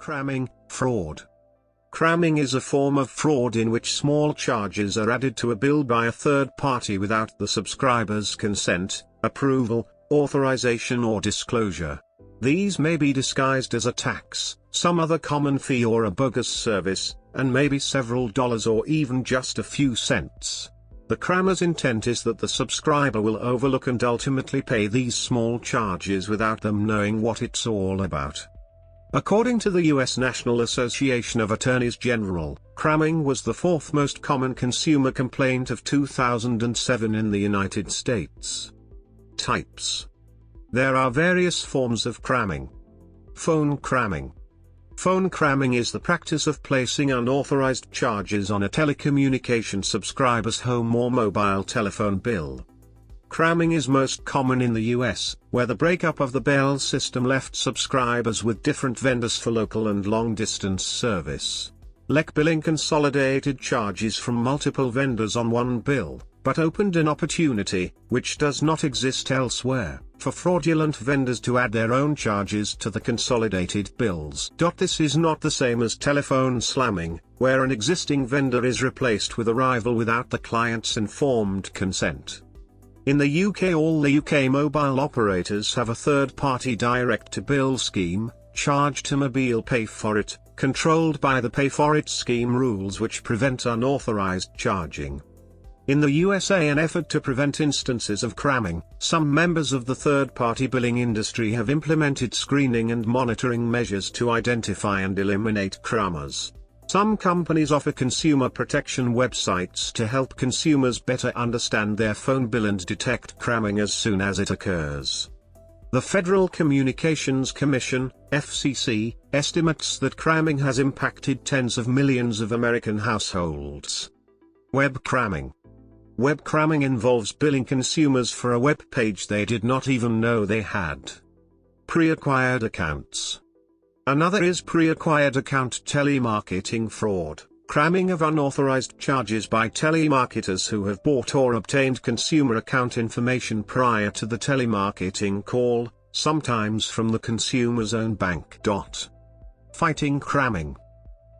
Cramming fraud. Cramming is a form of fraud in which small charges are added to a bill by a third party without the subscriber's consent, approval, authorization or disclosure. These may be disguised as a tax, some other common fee or a bogus service, and may be several dollars or even just a few cents. The crammer's intent is that the subscriber will overlook and ultimately pay these small charges without them knowing what it's all about. According to the U.S. National Association of Attorneys General, cramming was the fourth most common consumer complaint of 2007 in the United States. Types. There are various forms of cramming. Phone cramming. Phone cramming is the practice of placing unauthorized charges on a telecommunication subscriber's home or mobile telephone bill. Cramming is most common in the US, where the breakup of the Bell system left subscribers with different vendors for local and long-distance service. Billing consolidated charges from multiple vendors on one bill, but opened an opportunity, which does not exist elsewhere, for fraudulent vendors to add their own charges to the consolidated bills. This is not the same as telephone slamming, where an existing vendor is replaced with a rival without the client's informed consent. In the UK, all the UK mobile operators have a third-party direct-to-bill scheme, Charge to Mobile Pay for It, controlled by the Pay for It scheme rules which prevent unauthorized charging. In the USA, an effort to prevent instances of cramming, some members of the third-party billing industry have implemented screening and monitoring measures to identify and eliminate crammers. Some companies offer consumer protection websites to help consumers better understand their phone bill and detect cramming as soon as it occurs. The Federal Communications Commission, FCC, estimates that cramming has impacted tens of millions of American households. Web cramming. Web cramming involves billing consumers for a web page they did not even know they had. Pre-acquired accounts. Another is pre-acquired account telemarketing fraud, cramming of unauthorized charges by telemarketers who have bought or obtained consumer account information prior to the telemarketing call, sometimes from the consumer's own bank. Fighting cramming.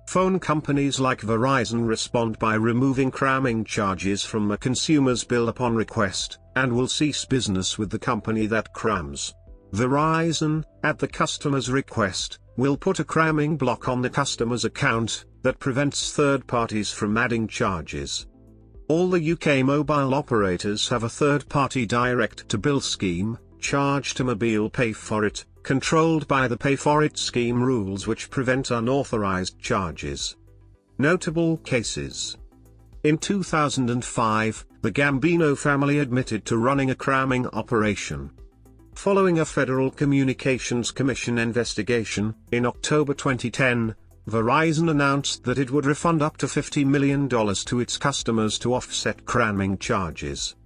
Phone companies like Verizon respond by removing cramming charges from a consumer's bill upon request, and will cease business with the company that crams. Verizon, at the customer's request, will put a cramming block on the customer's account that prevents third parties from adding charges. All the UK mobile operators have a third-party direct-to-bill scheme, Charge to Mobile Pay for It, controlled by the Pay for It scheme rules which prevent unauthorized charges. Notable cases. In 2005, the Gambino family admitted to running a cramming operation. Following a Federal Communications Commission investigation, in October 2010, Verizon announced that it would refund up to $50 million to its customers to offset cramming charges.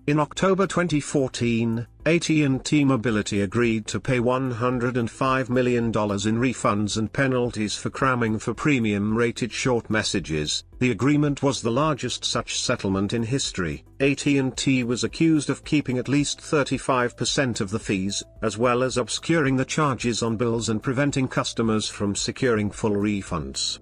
In October 2014, AT&T Mobility agreed to pay $105 million in refunds and penalties for cramming for premium-rated short messages. The agreement was the largest such settlement in history. AT&T was accused of keeping at least 35% of the fees, as well as obscuring the charges on bills and preventing customers from securing full refunds.